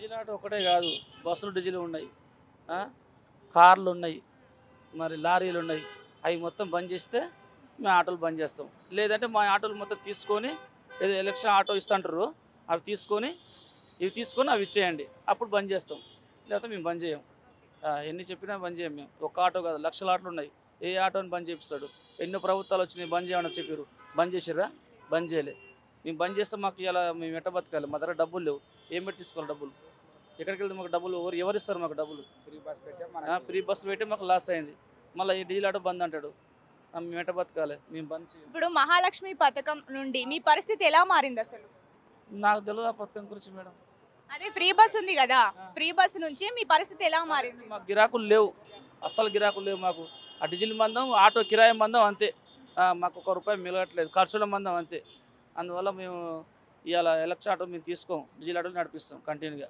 Diesel auto ఒకటే కాదు, బస్సులు డీజిల్ ఉన్నాయి, ఆ, కార్లు ఉన్నాయి, మరి లారీలు ఉన్నాయి. అవి మొత్తం బంద్ చేస్తే మేము ఆటోలు బంద్ చేస్తాం. లేదంటే మా ఆటోలు మొత్తం తీసుకొని ఏదో ఎలక్షన్ ఆటో ఇస్తుంటారు, అవి తీసుకొని అవి ఇచ్చేయండి, అప్పుడు బంద్ చేస్తాం. లేకపోతే మేము బంద్ చేయం. ఎన్ని చెప్పినా బంద్ చేయం మేము. ఒక్క ఆటో కాదు, లక్షల ఆటోలు ఉన్నాయి. ఏ ఆటోని బంద్ చేపిస్తాడు? ఎన్నో ప్రభుత్వాలు వచ్చినాయి, బంద్ చేయమని చెప్పారు. బంద్ చేసిర్రా? బంద్ చేయలే. మేము బంద్ చేస్తే మాకు ఇలా మేము ఎట్ట బతకాలి? మా దగ్గర డబ్బులు లేవు. ఏం పెట్టి తీసుకోవాలి డబ్బులు? ఎక్కడికి వెళ్తే మాకు డబ్బులు ఎవరిస్తారు మాకు డబ్బులు? ఫ్రీ బస్సు పెట్టి మాకు లాస్ అయింది. మళ్ళీ ఈ డీజిల్ ఆటో బంద్ అంటాడు. మేము ఎట్ట బతకాలి? మేము బంద్ చేయం. ఇప్పుడు మహాలక్ష్మి పథకం నుండి మీ పరిస్థితి ఎలా మారింది అసలు? నాకు తెలియదు ఆ పథకం గురించి మేడం. అదే ఫ్రీ బస్ ఉంది కదా, ఫ్రీ బస్ నుంచి మీ పరిస్థితి ఎలా మారింది? మాకు గిరాకులు లేవు, అస్సలు గిరాకులు లేవు మాకు. ఆ డీజిల్ మందం, ఆటో కిరాయి మందం అంతే. మాకు ₹1 మిగలట్లేదు, ఖర్చుల మందం అంతే. అందువల్ల మేము ఇవాళ ఎలక్షన్ ఆటో మేము తీసుకోం, డీజిల్ ఆటోలు నడిపిస్తాం కంటిన్యూగా.